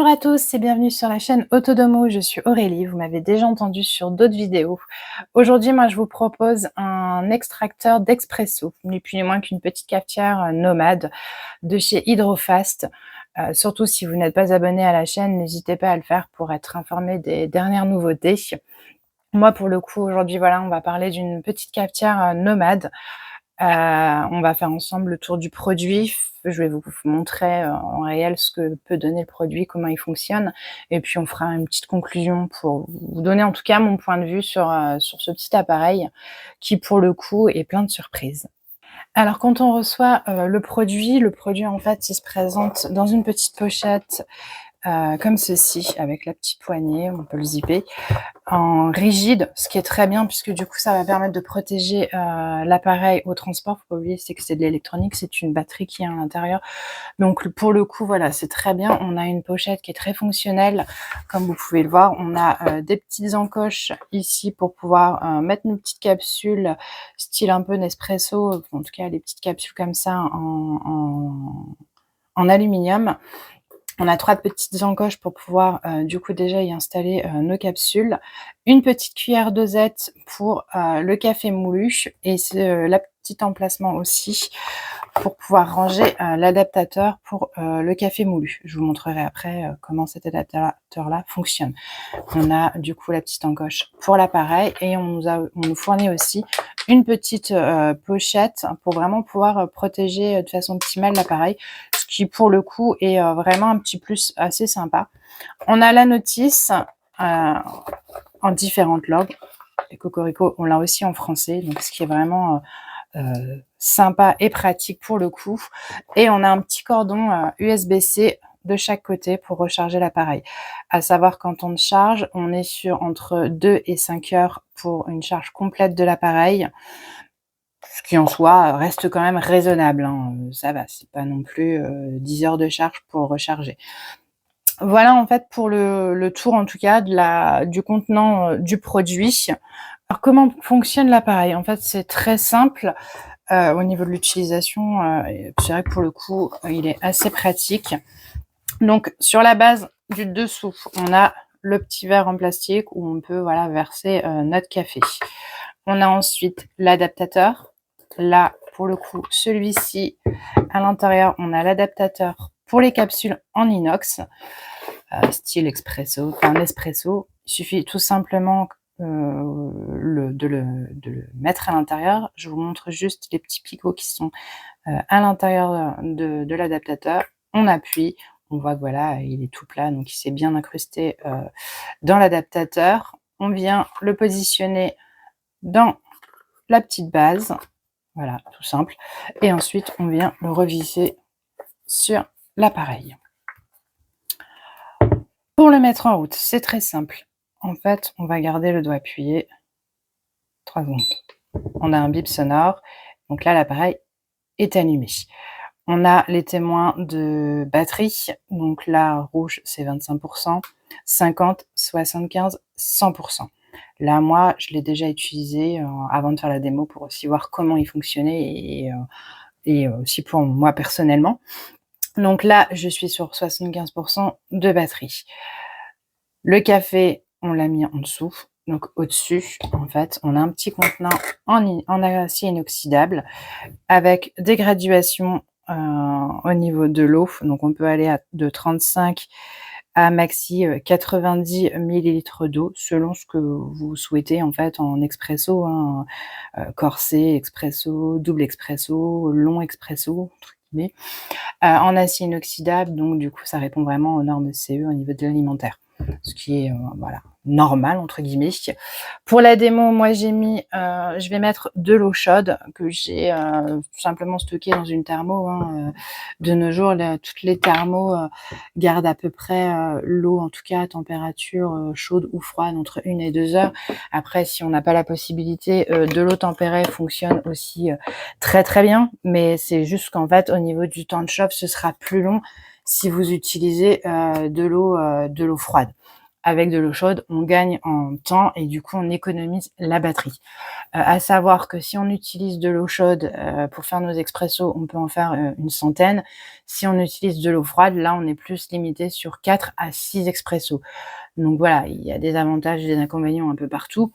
Bonjour à tous et bienvenue sur la chaîne Autodomo, je suis Aurélie, vous m'avez déjà entendu sur d'autres vidéos. Aujourd'hui, moi je vous propose un extracteur d'expresso, ni plus ni moins qu'une petite cafetière nomade de chez Hydrofast. Surtout si vous n'êtes pas abonné à la chaîne, n'hésitez pas à le faire pour être informé des dernières nouveautés. Moi pour le coup aujourd'hui voilà, on va parler d'une petite cafetière nomade. On va faire ensemble le tour du produit. Je vais vous montrer en réel ce que peut donner le produit, comment il fonctionne, et puis on fera une petite conclusion pour vous donner en tout cas mon point de vue sur ce petit appareil qui pour le coup est plein de surprises. Alors quand on reçoit le produit en fait il se présente dans une petite pochette comme ceci, avec la petite poignée, on peut le zipper, en rigide, ce qui est très bien puisque du coup ça va permettre de protéger l'appareil au transport. Faut pas oublier c'est que c'est de l'électronique, c'est une batterie qui est à l'intérieur. Donc pour le coup voilà, c'est très bien. On a une pochette qui est très fonctionnelle, comme vous pouvez le voir. On a des petites encoches ici pour pouvoir mettre nos petites capsules style un peu Nespresso, en tout cas les petites capsules comme ça en aluminium. On a 3 petites encoches pour pouvoir du coup déjà y installer nos capsules. Une petite cuillère dosette pour le café moulu et la petite emplacement aussi pour pouvoir ranger l'adaptateur pour le café moulu. Je vous montrerai après comment cet adaptateur-là fonctionne. On a du coup la petite encoche pour l'appareil et on nous fournit aussi une petite pochette pour vraiment pouvoir protéger de façon optimale l'appareil, ce qui pour le coup est vraiment un petit plus assez sympa. On a la notice en différentes langues. Les cocorico, on l'a aussi en français, donc ce qui est vraiment sympa et pratique pour le coup. Et on a un petit cordon USB-C de chaque côté pour recharger l'appareil. À savoir quand on charge, on est sur entre 2 et 5 heures pour une charge complète de l'appareil. Ce qui en soi reste quand même raisonnable, hein. Ça va, c'est pas non plus 10 heures de charge pour recharger. Voilà en fait pour le tour en tout cas du contenant du produit. Alors comment fonctionne l'appareil? En fait c'est très simple au niveau de l'utilisation. C'est vrai que pour le coup il est assez pratique. Donc sur la base du dessous, on a le petit verre en plastique où on peut voilà verser notre café. On a ensuite l'adaptateur. Là, pour le coup, celui-ci, à l'intérieur, on a l'adaptateur pour les capsules en inox, style expresso, enfin Nespresso. Il suffit tout simplement de le mettre à l'intérieur. Je vous montre juste les petits picots qui sont à l'intérieur de l'adaptateur. On appuie, on voit que voilà, il est tout plat, donc il s'est bien incrusté dans l'adaptateur. On vient le positionner dans la petite base. Voilà, tout simple. Et ensuite, on vient le revisser sur l'appareil. Pour le mettre en route, c'est très simple. En fait, on va garder le doigt appuyé 3 secondes. On a un bip sonore. Donc là, l'appareil est allumé. On a les témoins de batterie. Donc là, rouge, c'est 25%, 50, 75, 100%. Là, moi, je l'ai déjà utilisé avant de faire la démo pour aussi voir comment il fonctionnait et aussi pour moi personnellement. Donc là, je suis sur 75% de batterie. Le café, on l'a mis en dessous. Donc au-dessus, en fait, on a un petit contenant en acier inoxydable avec des graduations au niveau de l'eau. Donc on peut aller de 35 à maxi 90 millilitres d'eau selon ce que vous souhaitez en fait en expresso, hein, corset, expresso, double expresso, long expresso, entre guillemets, en acier inoxydable. Donc du coup, ça répond vraiment aux normes CE au niveau de l'alimentaire, ce qui est voilà, normal entre guillemets. Pour la démo, moi j'ai mis, je vais mettre de l'eau chaude que j'ai tout simplement stockée dans une thermo. Hein, de nos jours, toutes les thermos gardent à peu près l'eau, en tout cas à température chaude ou froide, entre 1 et 2 heures. Après, si on n'a pas la possibilité, de l'eau tempérée fonctionne aussi très très bien, mais c'est juste qu'en fait, au niveau du temps de chauffe, ce sera plus long si vous utilisez de l'eau froide. Avec de l'eau chaude, on gagne en temps et du coup, on économise la batterie. À savoir que si on utilise de l'eau chaude, pour faire nos expressos, on peut en faire, une centaine. Si on utilise de l'eau froide, là, on est plus limité sur 4 à 6 expressos. Donc voilà, il y a des avantages et des inconvénients un peu partout.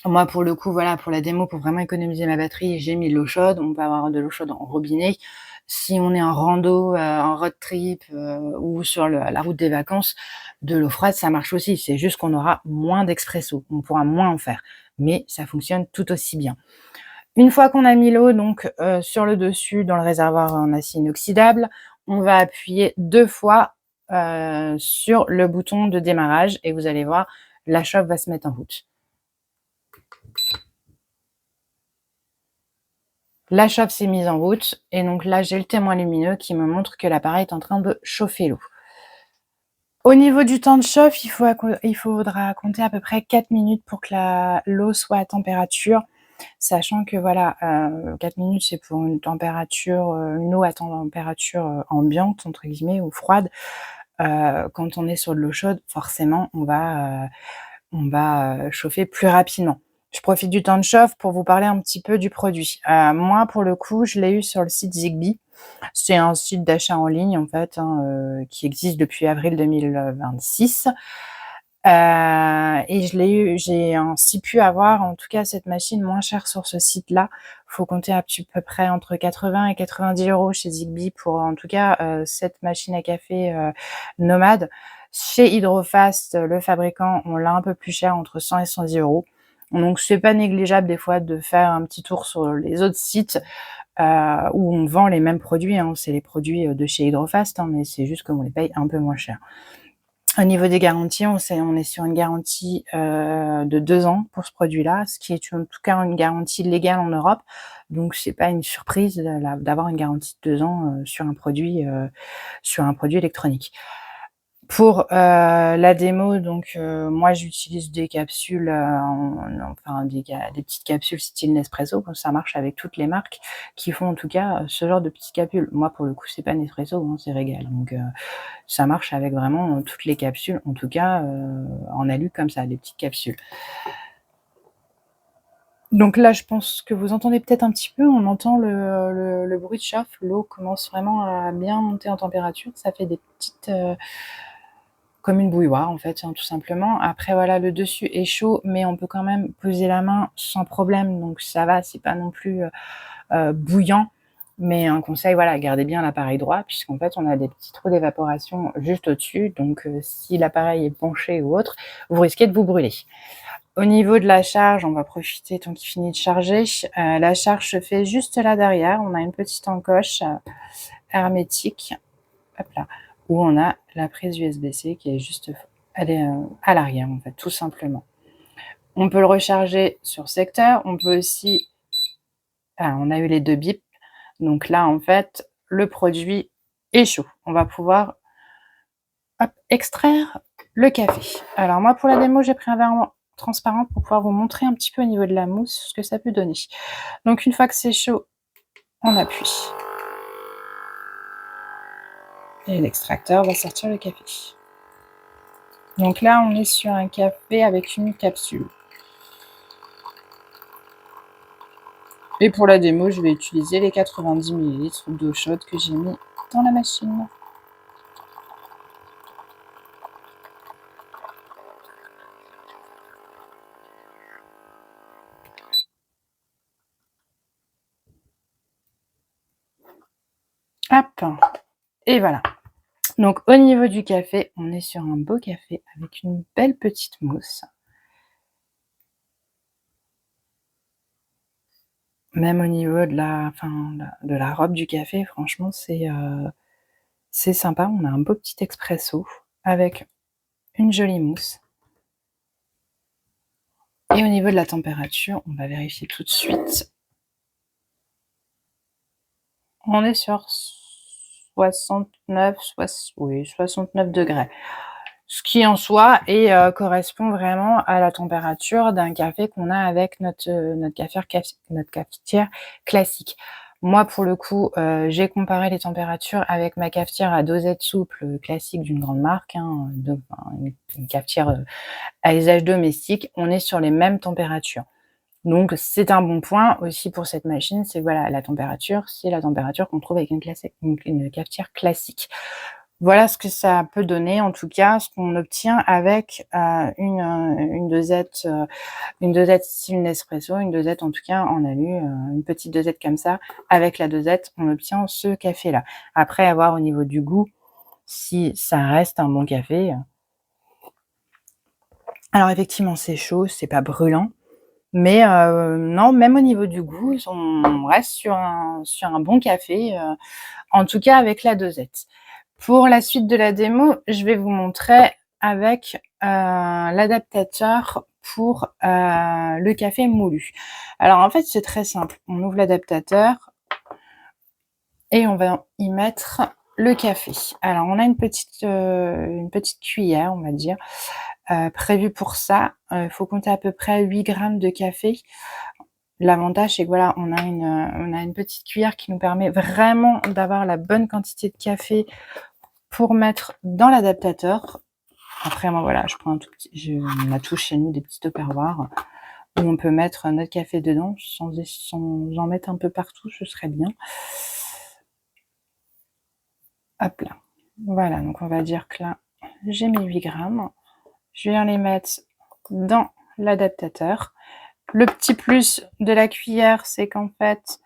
Moi, pour le coup, voilà, pour la démo, pour vraiment économiser ma batterie, j'ai mis de l'eau chaude. On peut avoir de l'eau chaude en robinet. Si on est en rando, en road trip, ou sur la route des vacances, de l'eau froide, ça marche aussi. C'est juste qu'on aura moins d'expresso. On pourra moins en faire, mais ça fonctionne tout aussi bien. Une fois qu'on a mis l'eau donc, sur le dessus, dans le réservoir en acier inoxydable, on va appuyer 2 fois, sur le bouton de démarrage et vous allez voir, la chauffe va se mettre en route. La chauffe s'est mise en route et donc là, j'ai le témoin lumineux qui me montre que l'appareil est en train de chauffer l'eau. Au niveau du temps de chauffe, il faudra compter à peu près 4 minutes pour que l'eau soit à température, sachant que voilà, 4 minutes, c'est pour une température, une eau à température, «ambiante» entre guillemets ou froide. Quand on est sur de l'eau chaude, forcément, on va chauffer plus rapidement. Je profite du temps de chauffe pour vous parler un petit peu du produit. Moi, pour le coup, je l'ai eu sur le site Zigbee. C'est un site d'achat en ligne, en fait, hein, qui existe depuis avril 2026. Et j'ai ainsi pu avoir, en tout cas, cette machine moins chère sur ce site-là. Faut compter à peu près entre 80 et 90 € chez Zigbee pour, en tout cas, cette machine à café, nomade. Chez Hydrofast, le fabricant, on l'a un peu plus cher, entre 100 et 110 €. Donc c'est pas négligeable des fois de faire un petit tour sur les autres sites, où on vend les mêmes produits, hein. C'est les produits, de chez Hydrofast, hein, mais c'est juste qu'on les paye un peu moins cher. Au niveau des garanties, on est sur une garantie, de 2 ans pour ce produit-là, ce qui est en tout cas une garantie légale en Europe. Donc c'est pas une surprise d'avoir une garantie de 2 ans, sur un produit électronique. Pour, la démo donc, moi j'utilise des capsules, enfin des petites capsules style Nespresso, ça marche avec toutes les marques qui font en tout cas, ce genre de petites capsules. Moi pour le coup c'est pas Nespresso, hein, c'est Régal, donc ça marche avec vraiment, toutes les capsules, en tout cas, en alu comme ça, des petites capsules. Donc là, je pense que vous entendez peut-être un petit peu, on entend le bruit de chauffe. L'eau commence vraiment à bien monter en température. Ça fait des petites, comme une bouilloire en fait, hein, tout simplement. Après voilà, le dessus est chaud, mais on peut quand même poser la main sans problème, donc ça va, c'est pas non plus, bouillant. Mais un conseil, voilà, gardez bien l'appareil droit puisqu'en fait, on a des petits trous d'évaporation juste au-dessus, donc si l'appareil est penché ou autre, vous risquez de vous brûler. Au niveau de la charge, on va profiter tant qu'il finit de charger. La charge se fait juste là derrière. On a une petite encoche, hermétique, hop là, où on a la prise USB-C qui est juste elle est, à l'arrière en fait, tout simplement. On peut le recharger sur secteur, on peut aussi on a eu les 2 bips, donc là en fait, le produit est chaud. On va pouvoir, hop, extraire le café. Alors moi pour la démo, j'ai pris un verre transparent pour pouvoir vous montrer un petit peu au niveau de la mousse ce que ça peut donner. Donc une fois que c'est chaud, on appuie et l'extracteur va sortir le café. Donc là, on est sur un café avec une capsule. Et pour la démo, je vais utiliser les 90 ml d'eau chaude que j'ai mis dans la machine. Hop, et voilà. Donc au niveau du café, on est sur un beau café avec une belle petite mousse. Même au niveau de la robe du café, franchement, c'est sympa. On a un beau petit expresso avec une jolie mousse. Et au niveau de la température, on va vérifier tout de suite. On est sur 69 degrés. Ce qui en soi correspond vraiment à la température d'un café qu'on a avec notre cafetière classique. Moi, pour le coup, j'ai comparé les températures avec ma cafetière à dosette souple, classique d'une grande marque, hein, enfin, une cafetière, à usage domestique. On est sur les mêmes températures. Donc c'est un bon point aussi pour cette machine, c'est que voilà, la température, c'est la température qu'on trouve avec une cafetière classique. Voilà ce que ça peut donner, en tout cas, ce qu'on obtient avec, une dosette style Nespresso, une dosette en tout cas en alu, une petite dosette comme ça. Avec la dosette, on obtient ce café-là. Après, à voir au niveau du goût, si ça reste un bon café. Alors effectivement, c'est chaud, c'est pas brûlant, mais non, même au niveau du goût, on reste sur un bon café, en tout cas avec la dosette. Pour la suite de la démo, je vais vous montrer avec, l'adaptateur pour, le café moulu. Alors en fait, c'est très simple. On ouvre l'adaptateur et on va y mettre le café. Alors on a une petite cuillère, on va dire, prévue pour ça. Il faut compter à peu près 8 grammes de café. L'avantage, c'est que voilà, on a une petite cuillère qui nous permet vraiment d'avoir la bonne quantité de café pour mettre dans l'adaptateur. Après, moi, voilà, je prends un tout petit, on a tous chez nous des petits tupperwares où on peut mettre notre café dedans sans en mettre un peu partout, ce serait bien. Hop là. Voilà, donc on va dire que là, j'ai mes 8 grammes. Je viens les mettre dans l'adaptateur. Le petit plus de la cuillère, c'est qu'en fait,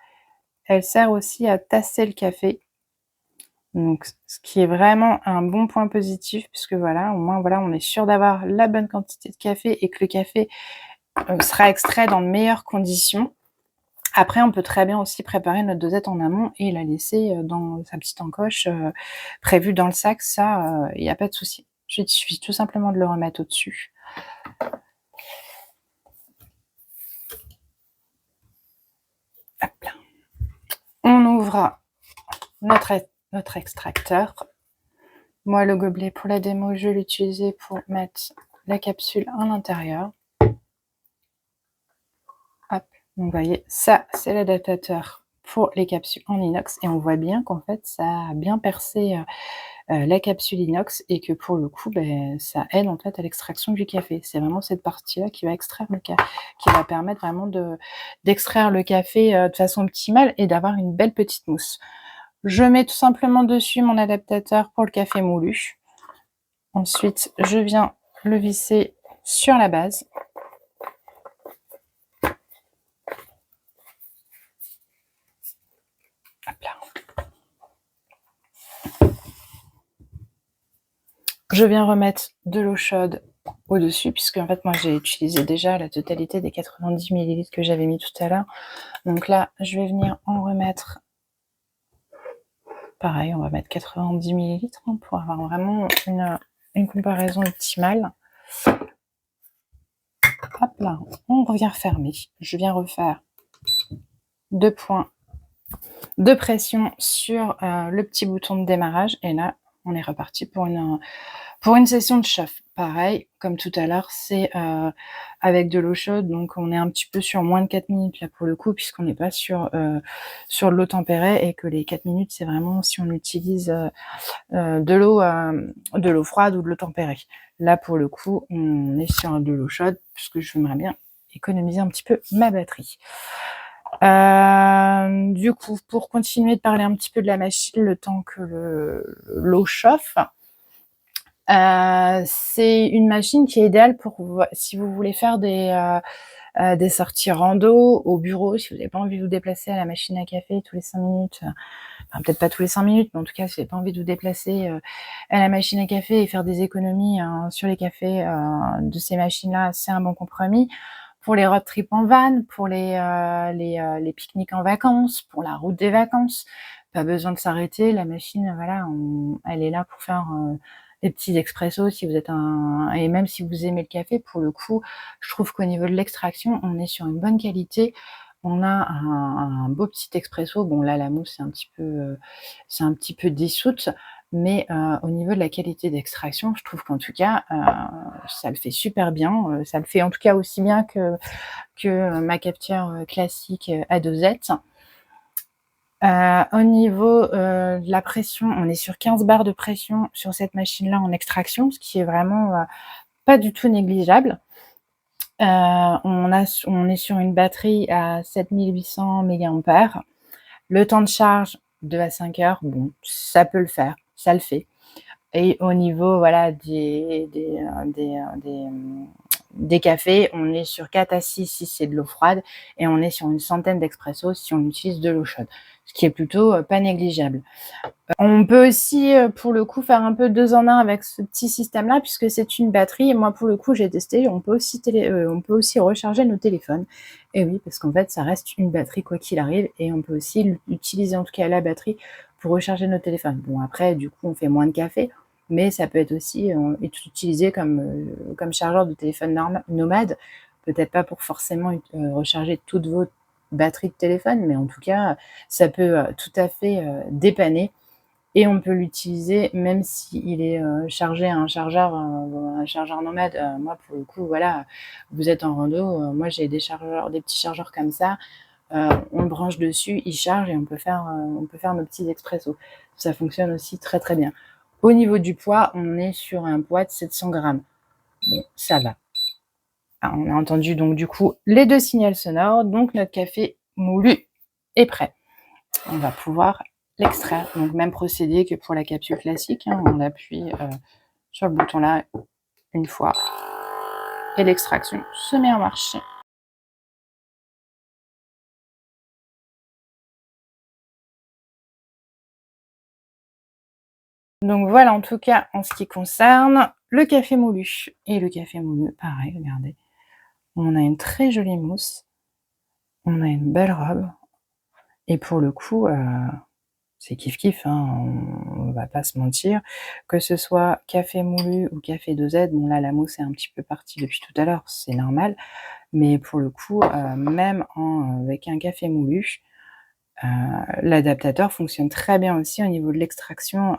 elle sert aussi à tasser le café. Donc, ce qui est vraiment un bon point positif, puisque voilà, au moins, voilà, on est sûr d'avoir la bonne quantité de café et que le café sera extrait dans de meilleures conditions. Après, on peut très bien aussi préparer notre dosette en amont et la laisser dans sa petite encoche prévue dans le sac. Ça, il n'y a pas de souci. Il suffit tout simplement de le remettre au-dessus. Hop là. On ouvre notre extracteur. Moi, le gobelet pour la démo, je l'ai utilisé pour mettre la capsule à l'intérieur. Hop, donc vous voyez, ça, c'est l'adaptateur pour les capsules en inox. Et on voit bien qu'en fait, ça a bien percé la capsule inox et que pour le coup, ben, ça aide en fait à l'extraction du café. C'est vraiment cette partie-là qui va extraire le café, qui va permettre vraiment d'extraire le café de façon optimale et d'avoir une belle petite mousse. Je mets tout simplement dessus mon adaptateur pour le café moulu. Ensuite, je viens le visser sur la base. Hop là. Je viens remettre de l'eau chaude au-dessus, puisque en fait, moi, j'ai utilisé déjà la totalité des 90 ml que j'avais mis tout à l'heure. Donc là, je vais venir en remettre. Pareil, on va mettre 90 ml pour avoir vraiment une comparaison optimale. Hop là, on revient fermer. Je viens refaire 2 points de pression sur le petit bouton de démarrage. Et là, on est reparti pour une session de chauffe. Pareil, comme tout à l'heure, c'est avec de l'eau chaude, donc on est un petit peu sur moins de 4 minutes là pour le coup, puisqu'on n'est pas sur de l'eau tempérée et que les 4 minutes, c'est vraiment si on utilise de l'eau froide ou de l'eau tempérée. Là, pour le coup, on est sur de l'eau chaude, puisque j'aimerais bien économiser un petit peu ma batterie. Du coup, pour continuer de parler un petit peu de la machine, le temps que l'eau chauffe, c'est une machine qui est idéale pour si vous voulez faire des sorties rando au bureau, si vous n'avez pas envie de vous déplacer à la machine à café tous les 5 minutes, enfin peut-être pas tous les 5 minutes, mais en tout cas si vous n'avez pas envie de vous déplacer à la machine à café et faire des économies sur les cafés de ces machines-là, c'est un bon compromis. Pour les road trips en van, pour les pique-niques en vacances, pour la route des vacances, pas besoin de s'arrêter. La machine, voilà, elle est là pour faire des petits expressos si vous êtes et même si vous aimez le café, pour le coup, je trouve qu'au niveau de l'extraction, on est sur une bonne qualité. On a un beau petit expresso. Bon là, la mousse c'est un petit peu dissoute, mais au niveau de la qualité d'extraction, je trouve qu'en tout cas, ça le fait super bien. Ça le fait en tout cas aussi bien que ma cafetière classique à dosette. Au niveau, de la pression, on est sur 15 bars de pression sur cette machine-là en extraction, ce qui est vraiment, pas du tout négligeable. On est sur une batterie à 7 800 mAh. Le temps de charge, 2 à 5 heures, bon, ça peut le faire, ça le fait. Et au niveau, voilà, des cafés, on est sur 4 à 6 si c'est de l'eau froide et on est sur une centaine d'expressos si on utilise de l'eau chaude, ce qui est plutôt, pas négligeable. On peut aussi, pour le coup, faire un peu 2 en 1 avec ce petit système-là puisque c'est une batterie et moi, pour le coup, j'ai testé, on peut aussi recharger nos téléphones et oui, parce qu'en fait, ça reste une batterie quoi qu'il arrive et on peut aussi utiliser, en tout cas, la batterie pour recharger nos téléphones. Bon après, du coup, on fait moins de café, mais ça peut être aussi, utilisé comme chargeur de téléphone nomade. Peut-être pas pour forcément recharger toutes vos batteries de téléphone, mais en tout cas, ça peut, tout à fait, dépanner et on peut l'utiliser même s'il est, chargé à un chargeur nomade. Moi, pour le coup, voilà, vous êtes en rando, moi j'ai des petits chargeurs comme ça, on le branche dessus, il charge et on peut faire nos petits expressos. Ça fonctionne aussi très, très bien. Au niveau du poids, on est sur un poids de 700 grammes. Bon, ça va. Ah, on a entendu donc du coup les 2 signaux sonores, donc notre café moulu est prêt. On va pouvoir l'extraire. Donc même procédé que pour la capsule classique, hein, on appuie, sur le bouton là une fois et l'extraction se met en marche. Donc voilà, en tout cas, en ce qui concerne le café moulu. Et le café moulu, pareil, regardez, on a une très jolie mousse, on a une belle robe et pour le coup, c'est kiff kiff, hein, on va pas se mentir. Que ce soit café moulu ou café dosette, bon là, la mousse est un petit peu partie depuis tout à l'heure, c'est normal, mais pour le coup, même avec un café moulu, Heu, l'adaptateur fonctionne très bien aussi au niveau de l'extraction,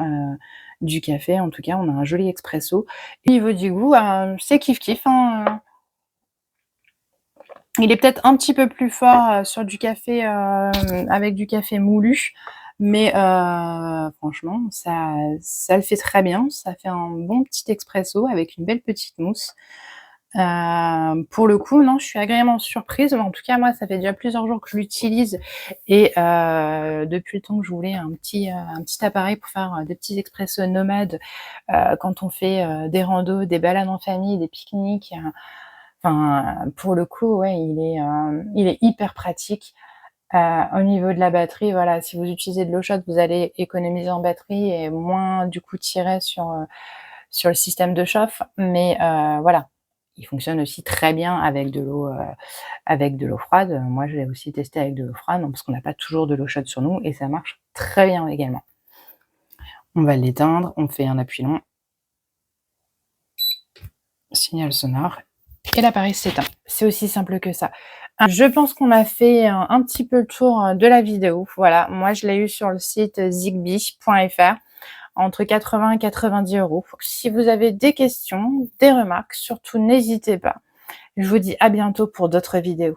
du café. En tout cas, on a un joli expresso. Au niveau du goût, c'est kiff kiff, hein, il est peut-être un petit peu plus fort, sur du café, avec du café moulu, mais franchement, ça le fait très bien. Ça fait un bon petit expresso avec une belle petite mousse. Pour le coup, non, je suis agréablement surprise. En tout cas, moi, ça fait déjà plusieurs jours que je l'utilise et depuis le temps que je voulais un petit appareil pour faire, des petits expressos nomades, quand on fait, des randos, des balades en famille, des pique-niques, enfin, pour le coup, ouais, il est hyper pratique. Au niveau de la batterie, voilà, si vous utilisez de l'eau chaude, vous allez économiser en batterie et moins, du coup, tirer sur le système de chauffe, mais voilà, il fonctionne aussi très bien avec de l'eau froide. Moi, je l'ai aussi testé avec de l'eau froide, parce qu'on n'a pas toujours de l'eau chaude sur nous et ça marche très bien également. On va l'éteindre, on fait un appui long, signal sonore et l'appareil s'éteint. C'est aussi simple que ça. Je pense qu'on a fait un petit peu le tour, de la vidéo. Voilà, moi je l'ai eu sur le site zigbee.fr. Entre 80 et 90 €. Si vous avez des questions, des remarques, surtout n'hésitez pas. Je vous dis à bientôt pour d'autres vidéos.